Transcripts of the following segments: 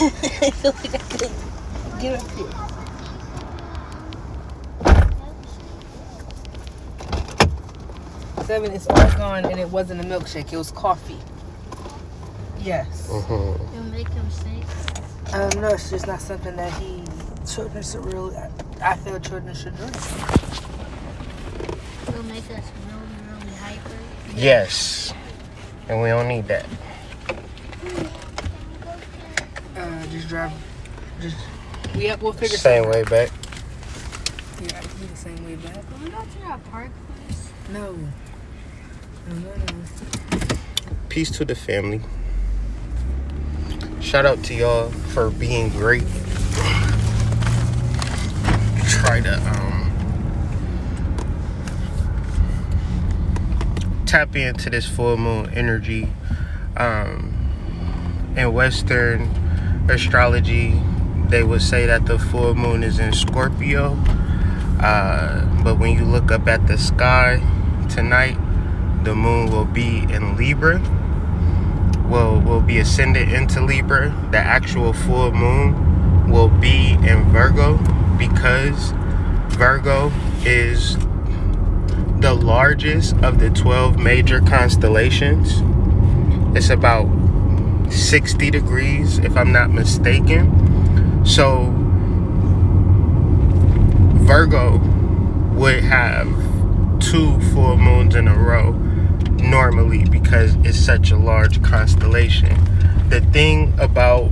I feel like I could get up here. Seven is all gone, and it wasn't a milkshake. It was coffee. Yes. Mm-hmm. It'll make him sick. No, it's just not something that children should really. I feel children should drink. It'll make us really hyper. Yes. And we don't need that. Just drive. We'll figure Same something way back. Yeah, I can do the same way back. Can we go to that park, please? No. No. Peace to the family. Shout out to y'all for being great. Try to tap into this full moon energy. In Western astrology, they would say that the full moon is in Scorpio. But when you look up at the sky tonight, the moon will be in Libra. Will be ascended into Libra. The actual full moon will be in Virgo, because Virgo is the largest of the 12 major constellations. It's about 60 degrees, if I'm not mistaken. So Virgo would have 2 full moons in a row normally, because it's such a large constellation. The thing about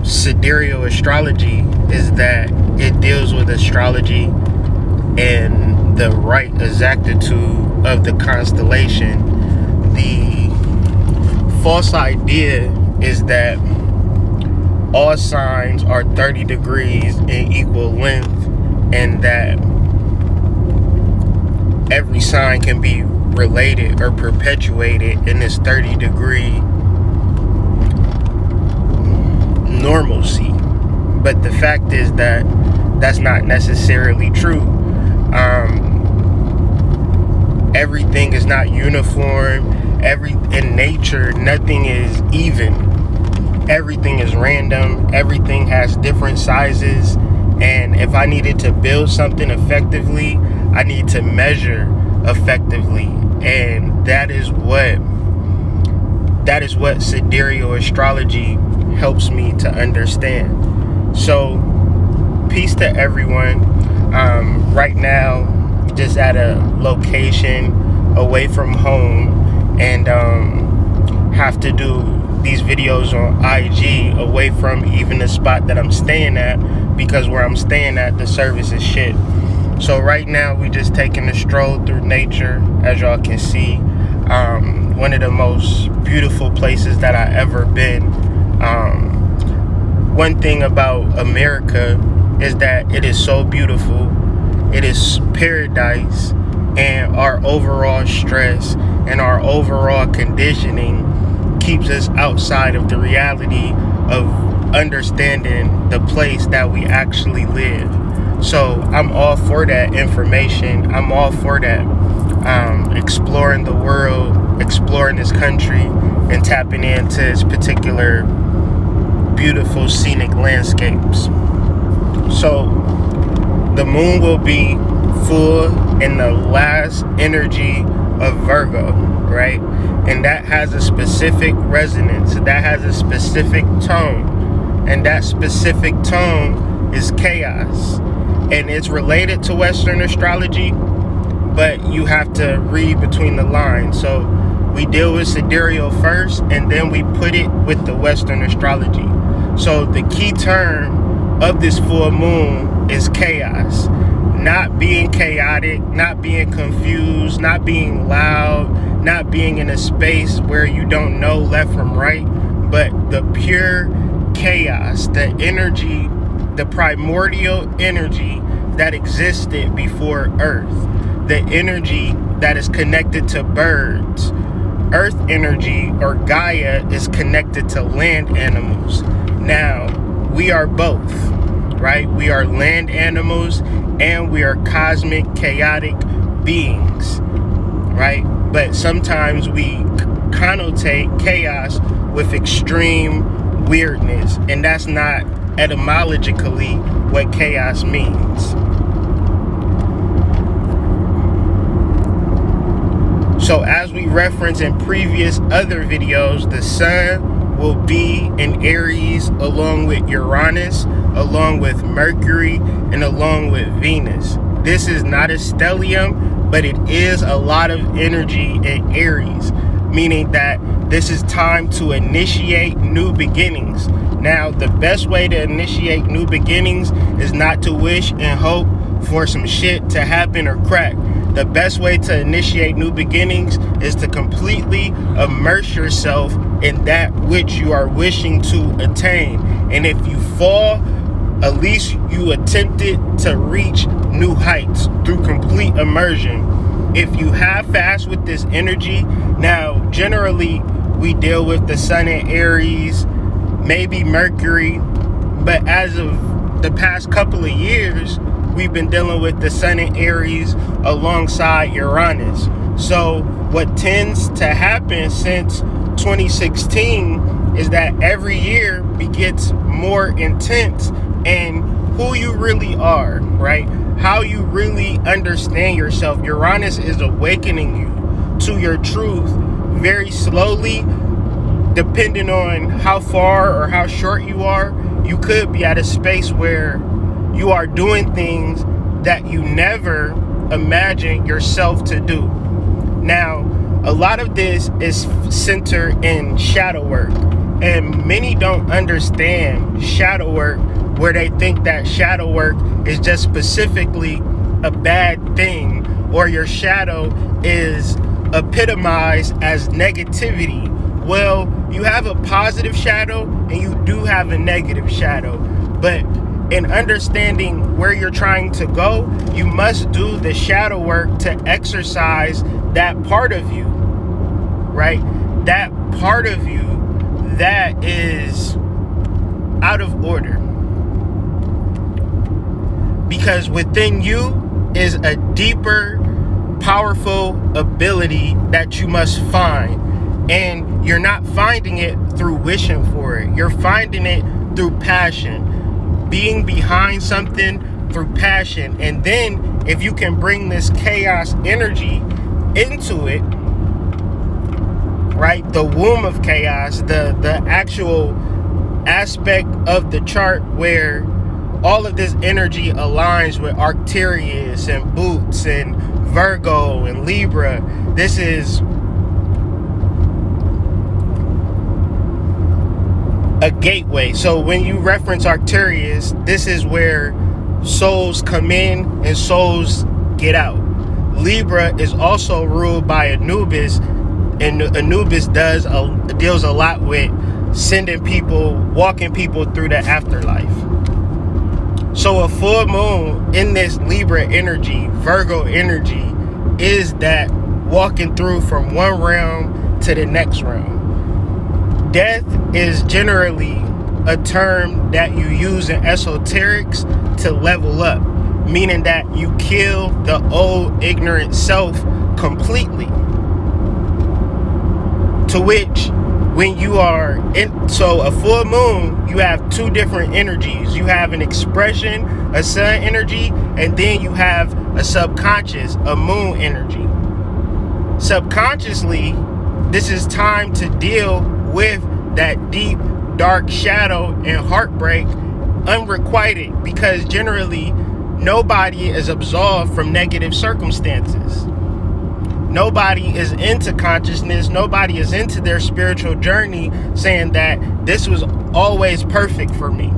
sidereal astrology is that it deals with astrology and the right exactitude of the constellation. The false idea is that all signs are 30 degrees in equal length, and that every sign can be related or perpetuated in this 30-degree normalcy. But the fact is that that's not necessarily true. Everything is not uniform. In nature, nothing is even. Everything is random. Everything has different sizes. And if I needed to build something effectively, I need to measure effectively. And that is what sidereal astrology helps me to understand. So peace to everyone. Right now, just at a location away from home, and have to do these videos on IG away from even the spot that I'm staying at, because where I'm staying at, the service is shit. So right now we just taking a stroll through nature, as y'all can see. One of the most beautiful places that I ever been. One thing about America is that it is so beautiful. It is paradise, and our overall stress and our overall conditioning keeps us outside of the reality of understanding the place that we actually live. So I'm all for that information. I'm all for that. Exploring the world, exploring this country, and tapping into its particular beautiful scenic landscapes. So the moon will be full in the last energy of Virgo, right? And that has a specific resonance. That has a specific tone. And that specific tone is chaos. And it's related to Western astrology, but you have to read between the lines. So we deal with sidereal first, and then we put it with the Western astrology. So the key term of this full moon is chaos. Not being chaotic, not being confused, not being loud, not being in a space where you don't know left from right, but the pure chaos, the energy, the primordial energy that existed before Earth, the energy that is connected to birds. Earth energy, or Gaia, is connected to land animals. Now, we are both, right? We are land animals, and we are cosmic, chaotic beings, right? But sometimes we connotate chaos with extreme weirdness, and that's not etymologically what chaos means. So as we referenced in previous other videos, the sun will be in Aries along with Uranus, along with Mercury, and along with Venus. This is not a stellium, but it is a lot of energy in Aries, meaning that this is time to initiate new beginnings. Now, the best way to initiate new beginnings is not to wish and hope for some shit to happen or crack. The best way to initiate new beginnings is to completely immerse yourself in that which you are wishing to attain. And if you fall, at least you attempted to reach new heights through complete immersion. If you half-ass with this energy, now generally we deal with the sun in Aries, maybe Mercury, but as of the past couple of years, we've been dealing with the sun in Aries alongside Uranus. So what tends to happen since 2016 is that every year begets more intense in who you really are, right? How you really understand yourself. Uranus is awakening you to your truth very slowly, depending on how far or how short you are. You could be at a space where you are doing things that you never imagined yourself to do. Now, a lot of this is centered in shadow work, and many don't understand shadow work, where they think that shadow work is just specifically a bad thing, or your shadow is epitomized as negativity. Well, you have a positive shadow and you do have a negative shadow, but in understanding where you're trying to go, you must do the shadow work to exercise that part of you, right? That part of you that is out of order. Because within you is a deeper, powerful ability that you must find. And you're not finding it through wishing for it. You're finding it through passion. Being behind something through passion. And then if you can bring this chaos energy into it, right? The womb of chaos, the actual aspect of the chart where all of this energy aligns with Arcturus and Boots and Virgo and Libra. This is a gateway. So when you reference Arcturus, this is where souls come in and souls get out. Libra is also ruled by Anubis, and Anubis deals a lot with sending people, walking people through the afterlife. So a full moon in this Libra energy, Virgo energy, is that walking through from one realm to the next realm. Death is generally a term that you use in esoterics to level up, meaning that you kill the old ignorant self completely. To which, when you are in, so a full moon, you have two different energies. You have an expression, a sun energy, and then you have a subconscious, a moon energy. Subconsciously, this is time to deal with that deep, dark shadow and heartbreak unrequited, because generally nobody is absolved from negative circumstances. Nobody is into consciousness. Nobody is into their spiritual journey saying that this was always perfect for me.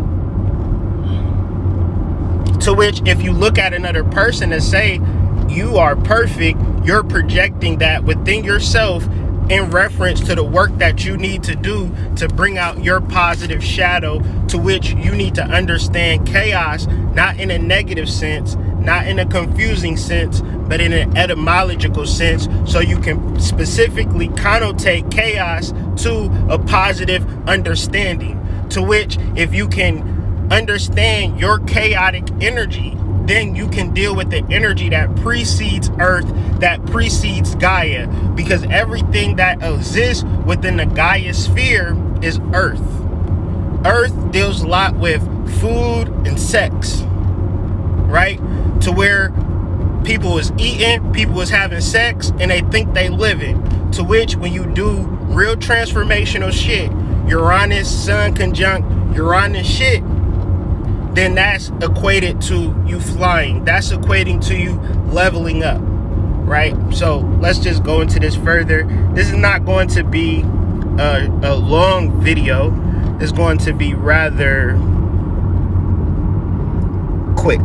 To which, if you look at another person and say you are perfect, you're projecting that within yourself in reference to the work that you need to do to bring out your positive shadow, to which you need to understand chaos, not in a negative sense, not in a confusing sense, but in an etymological sense, so you can specifically connotate chaos to a positive understanding. To which, if you can understand your chaotic energy, then you can deal with the energy that precedes Earth, that precedes Gaia, because everything that exists within the Gaia sphere is Earth. Earth deals a lot with food and sex, right? To where people is eating, people is having sex, and they think they living. To which, when you do real transformational shit, Uranus, Sun conjunct Uranus shit, then that's equated to you flying. That's equating to you leveling up, right? So let's just go into this further. This is not going to be a long video. It's going to be rather quick.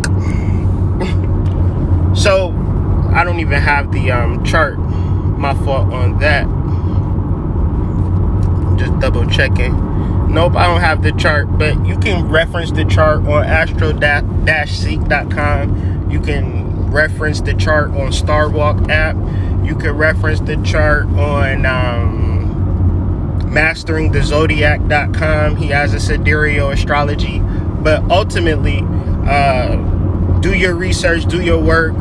So I don't even have the chart. My fault on that. Just double checking. Nope, I don't have the chart, but you can reference the chart on astro-seek.com. You can reference the chart on Starwalk app. You can reference the chart on masteringthezodiac.com. He has a sidereal astrology. But ultimately, do your research, do your work,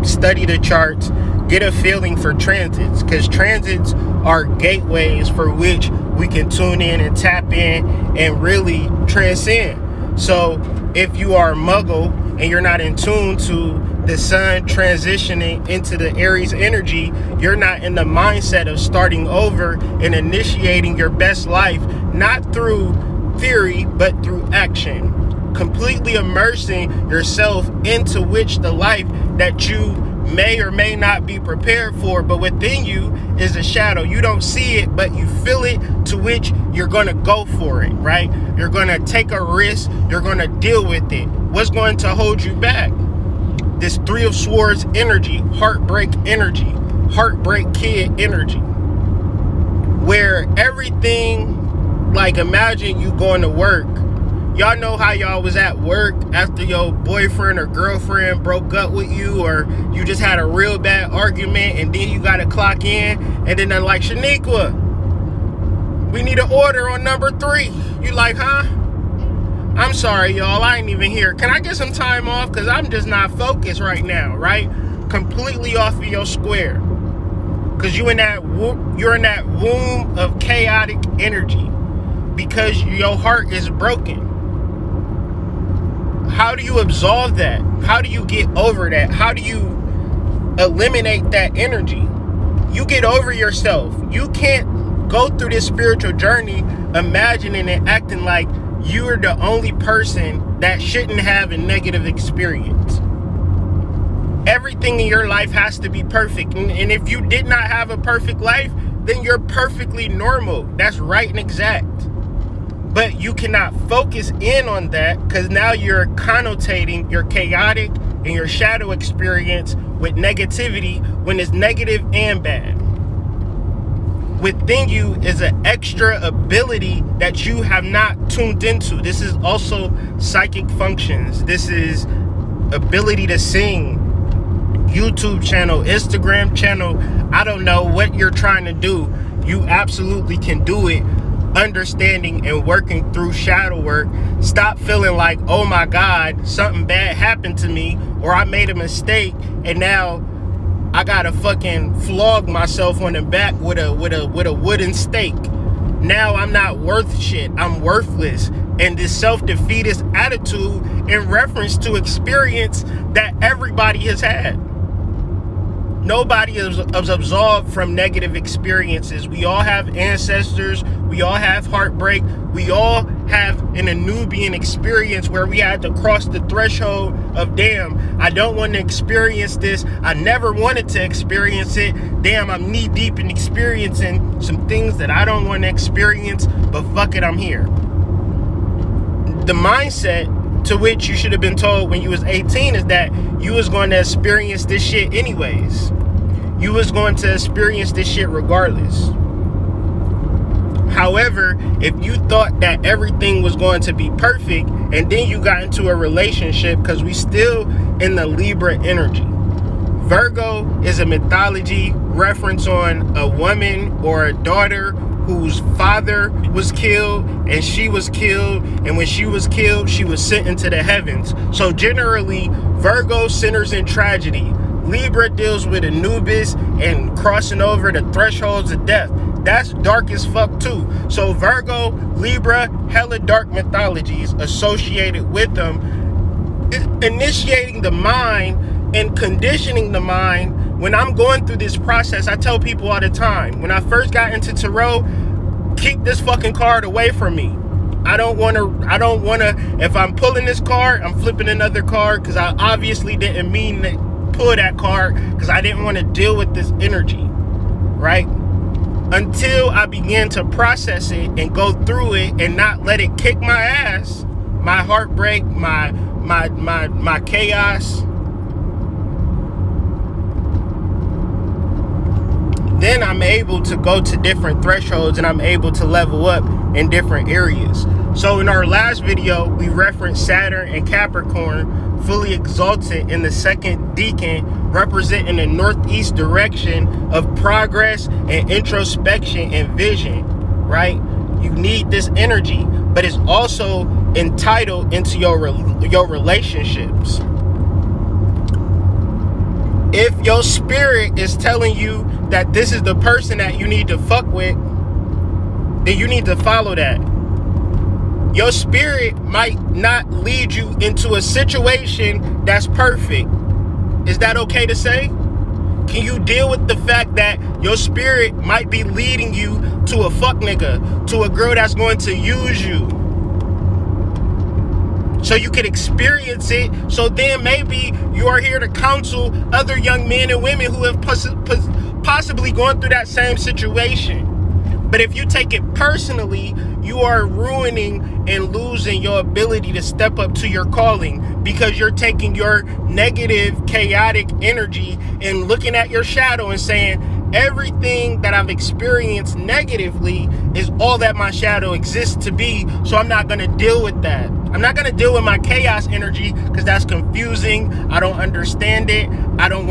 study the charts, get a feeling for transits, because transits are gateways for which we can tune in and tap in and really transcend. So if you are a muggle and you're not in tune to the sun transitioning into the Aries energy, you're not in the mindset of starting over and initiating your best life, not through theory, but through action. Completely immersing yourself into which the life that you may or may not be prepared for, but within you is a shadow. You don't see it, but you feel it, to which you're going to go for it, right? You're going to take a risk. You're going to deal with it. What's going to hold you back? This Three of Swords energy, heartbreak energy, heartbreak kid energy, where everything, like, imagine you going to work. Y'all know how y'all was at work after your boyfriend or girlfriend broke up with you, or you just had a real bad argument, and then you got to clock in, and then they're like, Shaniqua, we need an order on number 3. You like, huh? I'm sorry, y'all, I ain't even here. Can I get some time off? Because I'm just not focused right now, right? Completely off of your square. Because you're in that womb of chaotic energy, because your heart is broken. How do you absolve that? How do you get over that? How do you eliminate that energy? You get over yourself. You can't go through this spiritual journey imagining and acting like you're the only person that shouldn't have a negative experience. Everything in your life has to be perfect. And if you did not have a perfect life, then you're perfectly normal. That's right and exact. But you cannot focus in on that, because now you're connotating your chaotic and your shadow experience with negativity when it's negative and bad. Within you is an extra ability that you have not tuned into. This is also psychic functions. This is ability to sing, YouTube channel, Instagram channel. I don't know what you're trying to do. You absolutely can do it. Understanding and working through shadow work. Stop feeling like, oh my God, something bad happened to me, or I made a mistake and now I gotta fucking flog myself on the back with a wooden stake. Now I'm not worth shit. I'm worthless. And this self-defeatist attitude in reference to experience that everybody has had. Nobody is absolved from negative experiences. We all have ancestors. We all have heartbreak. We all have an Anubian experience where we had to cross the threshold of, damn, I don't want to experience this. I never wanted to experience it. Damn, I'm knee deep in experiencing some things that I don't want to experience, but fuck it, I'm here. The mindset to which you should have been told when you was 18 is that you was going to experience this shit anyways. You was going to experience this shit regardless. However, if you thought that everything was going to be perfect and then you got into a relationship, because we still in the Libra energy. Virgo is a mythology reference on a woman or a daughter whose father was killed and she was killed, and when she was killed, she was sent into the heavens. So generally, Virgo centers in tragedy. Libra deals with Anubis and crossing over the thresholds of death. That's dark as fuck too. So Virgo, Libra, hella dark mythologies associated with them, initiating the mind and conditioning the mind. When I'm going through this process, I tell people all the time, when I first got into tarot, keep this fucking card away from me. I don't want to, if I'm pulling this card, I'm flipping another card, because I obviously didn't mean to pull that card, because I didn't want to deal with this energy, right? Until I began to process it and go through it and not let it kick my ass, my heartbreak, my chaos. Then I'm able to go to different thresholds and I'm able to level up in different areas. So in our last video, we referenced Saturn and Capricorn, fully exalted in the second decan, representing the northeast direction of progress and introspection and vision, right? You need this energy, but it's also entitled into your relationships. If your spirit is telling you that this is the person that you need to fuck with, then you need to follow that. Your spirit might not lead you into a situation that's perfect. Is that okay to say? Can you deal with the fact that your spirit might be leading you to a fuck nigga, to a girl that's going to use you, so you can experience it? So then maybe you are here to counsel other young men and women who have possibly gone through that same situation. But if you take it personally, you are ruining and losing your ability to step up to your calling, because you're taking your negative, chaotic energy and looking at your shadow and saying, everything that I've experienced negatively is all that my shadow exists to be, so I'm not going to deal with that. I'm not going to deal with my chaos energy, because that's confusing. I don't understand it. I don't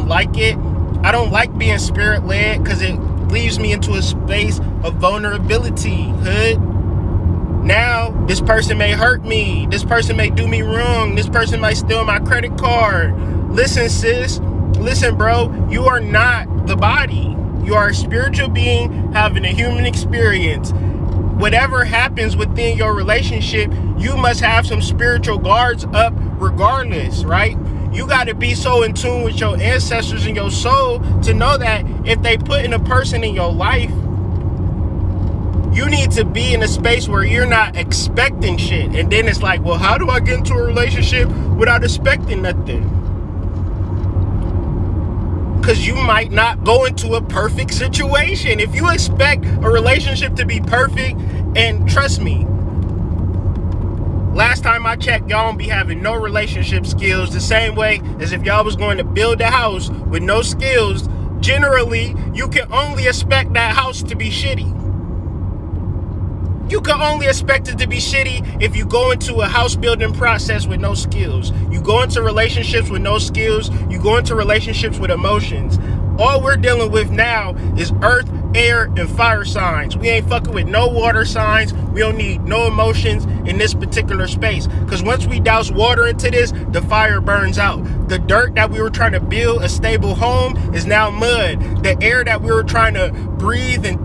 like it. I don't like being spirit-led, because it leaves me into a space of vulnerability, hood. Now, this person may hurt me. This person may do me wrong. This person might steal my credit card. Listen, sis. Listen, bro. You are not the body. You are a spiritual being having a human experience. Whatever happens within your relationship, you must have some spiritual guards up regardless, right? You got to be so in tune with your ancestors and your soul to know that if they put in a person in your life, you need to be in a space where you're not expecting shit. And then it's like, well, how do I get into a relationship without expecting nothing? Because you might not go into a perfect situation. If you expect a relationship to be perfect, and trust me, last time I checked, y'all don't be having no relationship skills, the same way as if y'all was going to build a house with no skills. Generally, you can only expect that house to be shitty. You can only expect it to be shitty if you go into a house building process with no skills. You go into relationships with no skills. You go into relationships with emotions. All we're dealing with now is earth, air, and fire signs. We ain't fucking with no water signs. We don't need no emotions in this particular space. Because once we douse water into this, the fire burns out. The dirt that we were trying to build a stable home is now mud. The air that we were trying to breathe and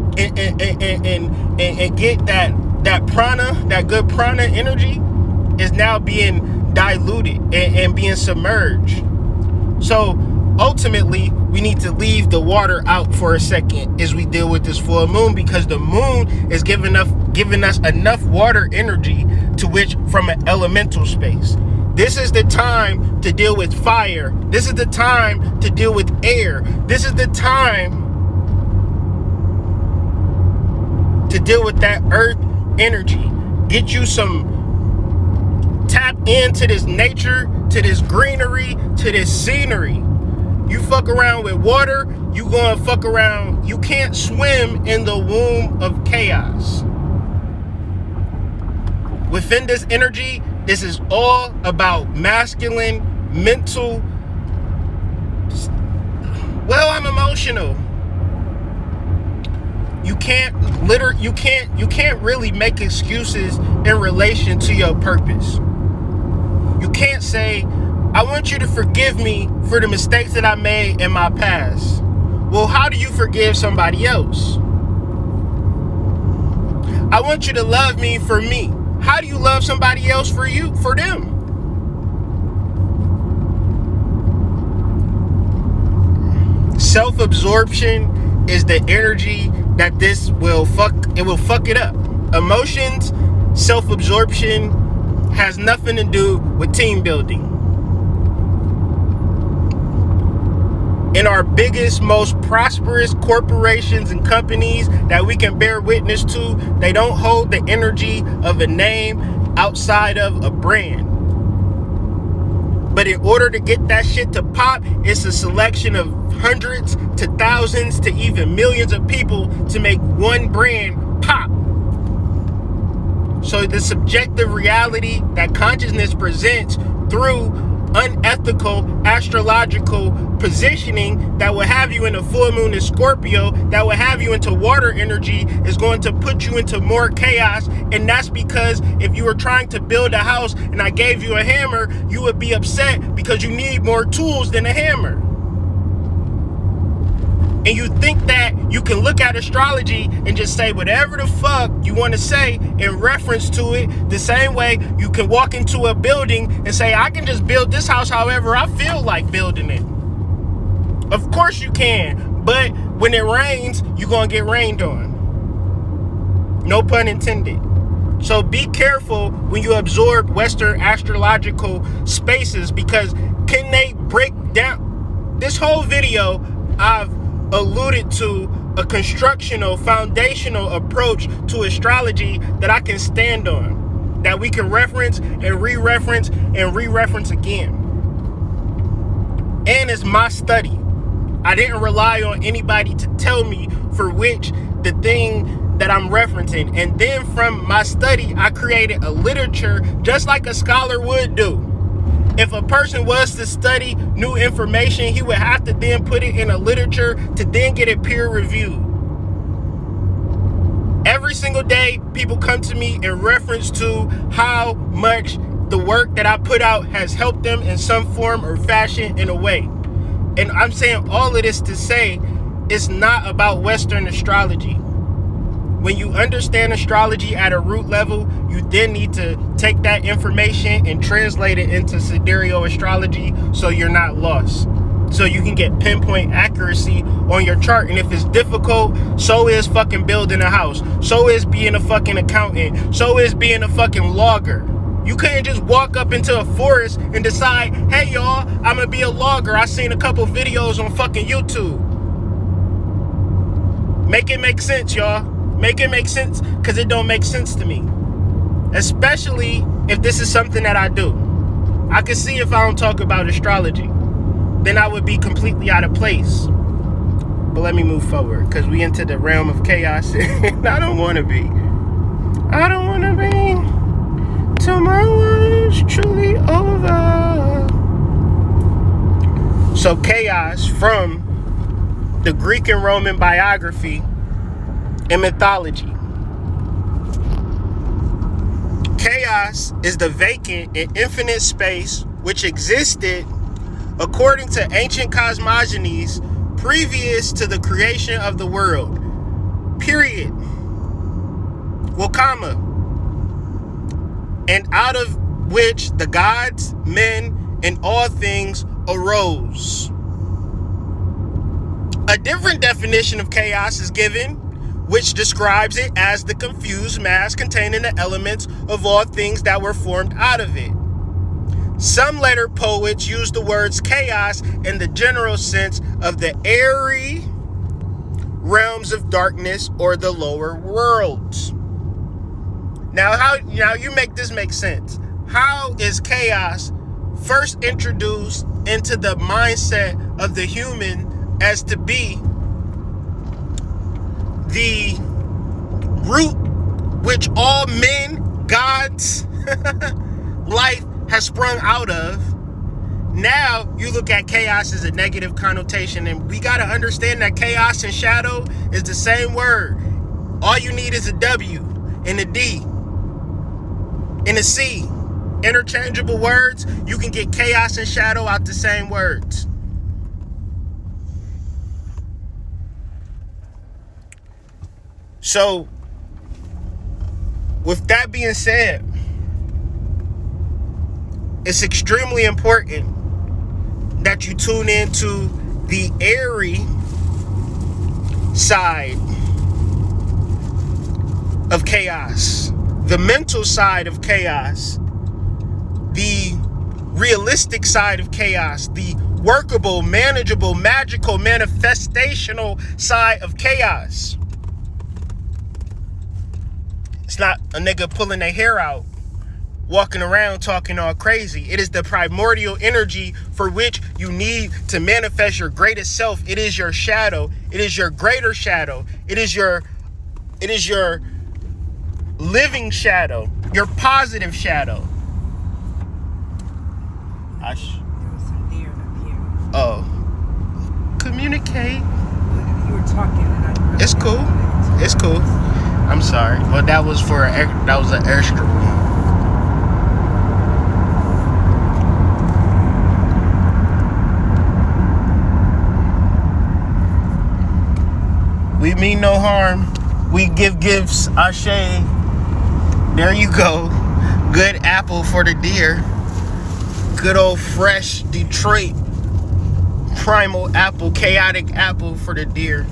get that prana, that good prana energy, is now being diluted and being submerged. So ultimately, we need to leave the water out for a second as we deal with this full moon, because the moon is giving us enough water energy to which from an elemental space. This is the time to deal with fire. This is the time to deal with air. This is the time to deal with that earth energy. Get you some, tap into this nature, to this greenery, to this scenery. You fuck around with water, you gonna fuck around. You can't swim in the womb of chaos. Within this energy, this is all about masculine, mental. Well, I'm emotional. you can't really make excuses in relation to your purpose. You can't say, I want you to forgive me for the mistakes that I made in my past. Well, how do you forgive somebody else? I want you to love me for me. How do you love somebody else for them? Self-absorption is the energy that will fuck it up. Emotions, self-absorption has nothing to do with team building. In our biggest, most prosperous corporations and companies that we can bear witness to, they don't hold the energy of a name outside of a brand. But in order to get that shit to pop, it's a selection of hundreds to thousands to even millions of people to make one brand pop. So the subjective reality that consciousness presents through unethical astrological positioning that will have you in a full moon in Scorpio, that will have you into water energy, is going to put you into more chaos. And that's because if you were trying to build a house and I gave you a hammer, you would be upset because you need more tools than a hammer. And you think that you can look at astrology and just say whatever the fuck you want to say in reference to it, the same way you can walk into a building and say, I can just build this house however I feel like building it. Of course you can, but when it rains, you're going to get rained on. No pun intended. So be careful when you absorb Western astrological spaces, because can they break down this whole video? I've alluded to a constructional, foundational approach to astrology that I can stand on, that we can reference and re-reference and re-reference again. And it's my study. I didn't rely on anybody to tell me for which the thing that I'm referencing. And then from my study, I created a literature just like a scholar would do. If a person was to study new information, he would have to then put it in a literature to then get it peer reviewed. Every single day, people come to me in reference to how much the work that I put out has helped them in some form or fashion in a way. And I'm saying all of this to say it's not about Western astrology. When you understand astrology at a root level, you then need to take that information and translate it into sidereal astrology so you're not lost. So you can get pinpoint accuracy on your chart. And if it's difficult, so is fucking building a house. So is being a fucking accountant. So is being a fucking logger. You couldn't just walk up into a forest and decide, hey y'all, I'm gonna be a logger. I seen a couple videos on fucking YouTube. Make it make sense, y'all. Make it make sense, because it don't make sense to me. Especially if this is something that I do. I can see if I don't talk about astrology, then I would be completely out of place. But let me move forward, because we into the realm of chaos and I don't want to be. I don't want to be till my life's truly over. So chaos, from the Greek and Roman biography and mythology. Chaos is the vacant and infinite space which existed, according to ancient cosmogonies, previous to the creation of the world. Period. Well, comma. And out of which the gods, men, and all things arose. A different definition of chaos is given, which describes it as the confused mass containing the elements of all things that were formed out of it. Some later poets use the words chaos in the general sense of the airy realms of darkness or the lower worlds. Now you make this make sense. How is chaos first introduced into the mindset of the human as to be the root which all men, gods, life has sprung out of? Now you look at chaos as a negative connotation, and we got to understand that chaos and shadow is the same word. All you need is a W and a D and a C. Interchangeable words. You can get chaos and shadow out the same words. So, with that being said, it's extremely important that you tune into the Aries side of chaos, the mental side of chaos, the realistic side of chaos, the workable, manageable, magical, manifestational side of chaos. It's not a nigga pulling their hair out, walking around talking all crazy. It is the primordial energy for which you need to manifest your greatest self. It is your shadow. It is your greater shadow. It is your living shadow, your positive shadow. There was some deer up here. Oh. Communicate. You were talking and I really It's cool. It's cool. I'm sorry. Well, that was an extra one. We mean no harm. We give gifts. Ashe. There you go. Good apple for the deer. Good old fresh Detroit primal apple, chaotic apple for the deer.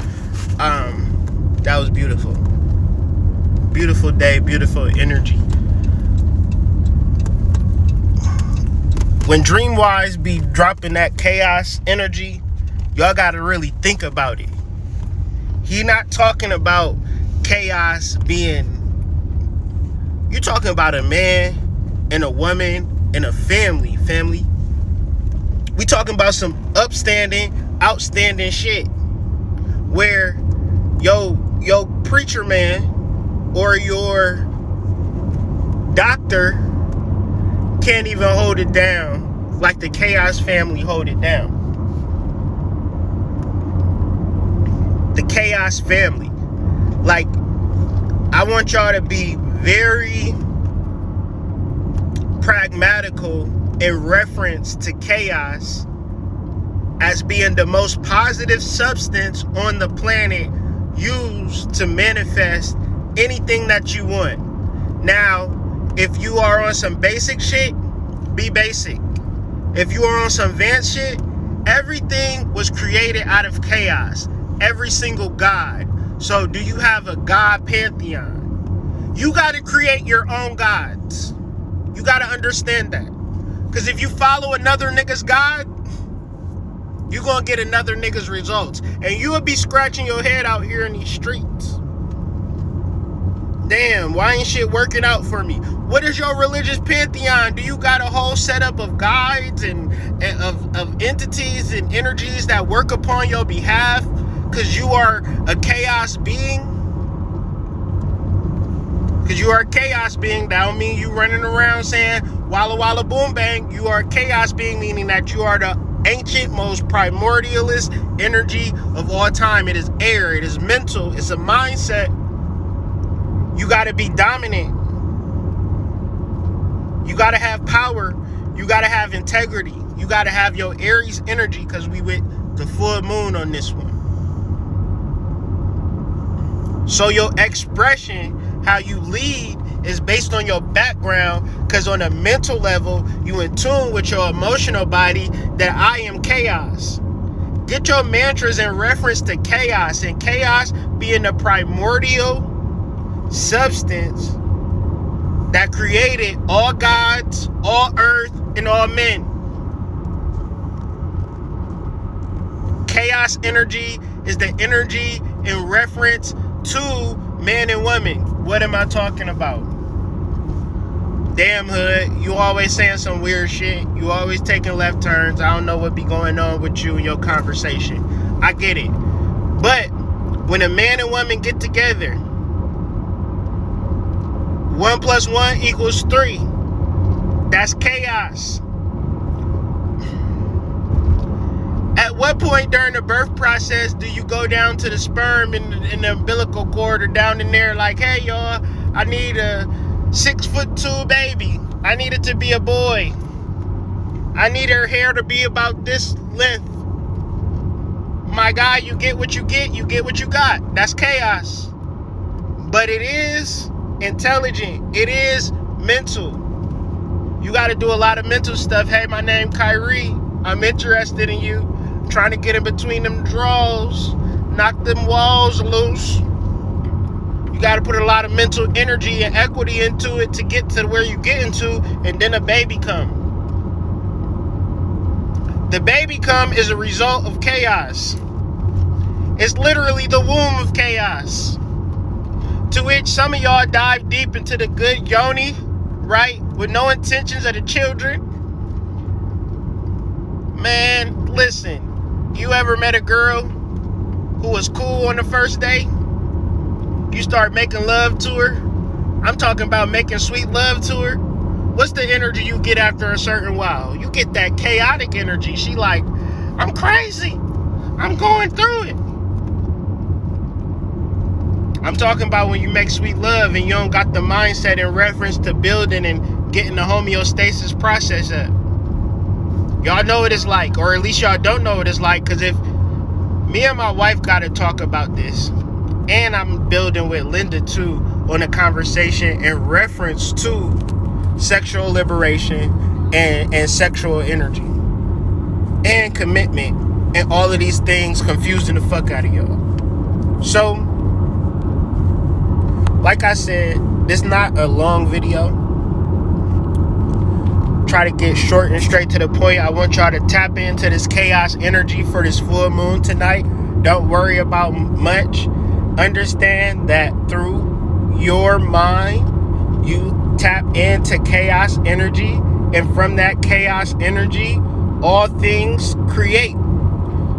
That was beautiful. Beautiful day, beautiful energy. When Dreamwise be dropping that chaos energy, y'all gotta really think about it. He not talking about chaos being, you talking about a man and a woman and a family. We talking about some outstanding shit where yo preacher man or your doctor can't even hold it down like the chaos family hold it down. The chaos family. Like, I want y'all to be very pragmatical in reference to chaos as being the most positive substance on the planet used to manifest anything that you want. Now, if you are on some basic shit, be basic. If you are on some advanced shit, everything was created out of chaos. Every single god. So do you have a god pantheon? You got to create your own gods. You got to understand that. Because if you follow another nigga's god, you're going to get another nigga's results. And you will be scratching your head out here in these streets. Damn, why ain't shit working out for me? What is your religious pantheon? Do you got a whole setup of guides and of entities and energies that work upon your behalf? Because you are a chaos being? Because you are a chaos being, that don't mean you running around saying walla walla boom bang. You are a chaos being, meaning that you are the ancient, most primordialist energy of all time. It is air, it is mental, it's a mindset. You got to be dominant. You got to have power. You got to have integrity. You got to have your Aries energy, because we with the full moon on this one. So your expression, how you lead, is based on your background, because on a mental level, you in tune with your emotional body that I am chaos. Get your mantras in reference to chaos, and chaos being the primordial substance that created all gods, all earth, and all men. Chaos energy is the energy in reference to man and woman. What am I talking about? Damn hood, you always saying some weird shit. You always taking left turns. I don't know what be going on with you and your conversation. I get it. But when a man and woman get together, 1 + 1 = 3. That's chaos. At At what point during the birth process do you go down to the sperm in the umbilical cord or down in there like, hey, y'all, I need a 6'2" baby. I need it to be a boy. I need her hair to be about this length. My guy, you get what you get. You get what you got. That's chaos. But it is intelligent. It is mental. You got to do a lot of mental stuff. Hey, my name Kyrie. I'm interested in you. I'm trying to get in between them drawers. Knock them walls loose. You got to put a lot of mental energy and equity into it to get to where you get into, and then a baby come. The baby come is a result of chaos. It's literally the womb of chaos. To which some of y'all dive deep into the good yoni, right? With no intentions of the children. Man, listen. You ever met a girl who was cool on the first day? You start making love to her. I'm talking about making sweet love to her. What's the energy you get after a certain while? You get that chaotic energy. She like, I'm crazy. I'm going through it. I'm talking about when you make sweet love and you don't got the mindset in reference to building and getting the homeostasis process up. Y'all know what it's like, or at least y'all don't know what it's like, because if me and my wife got to talk about this, and I'm building with Linda too on a conversation in reference to sexual liberation and sexual energy and commitment and all of these things confusing the fuck out of y'all. So, like I said, this is not a long video. Try to get short and straight to the point. I want y'all to tap into this chaos energy for this full moon tonight. Don't worry about much. Understand that through your mind, you tap into chaos energy, and from that chaos energy, all things create.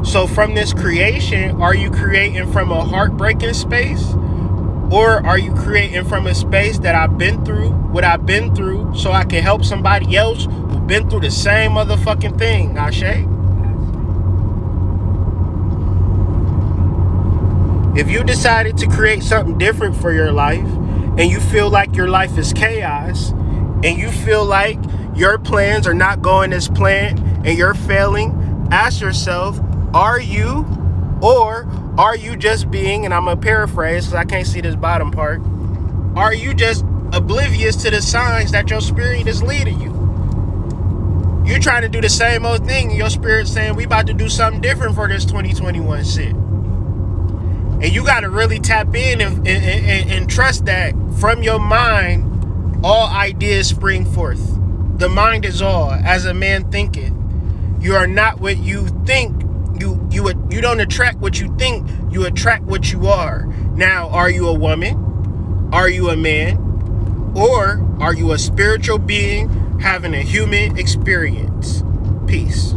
So from this creation, are you creating from a heartbreaking space? Or are you creating from a space that I've been through, what I've been through, so I can help somebody else who's been through the same motherfucking thing, Ashe? If you decided to create something different for your life, and you feel like your life is chaos, and you feel like your plans are not going as planned, and you're failing, ask yourself, are you, or are you just being, and I'm going to paraphrase because I can't see this bottom part, are you just oblivious to the signs that your spirit is leading you? You're trying to do the same old thing, and your spirit's saying, we about to do something different for this 2021 shit. And you got to really tap in and trust that from your mind, all ideas spring forth. The mind is all, as a man thinketh. You are not what you think. You don't attract what you think. You attract what you are. Now, are you a woman? Are you a man? Or are you a spiritual being having a human experience? Peace.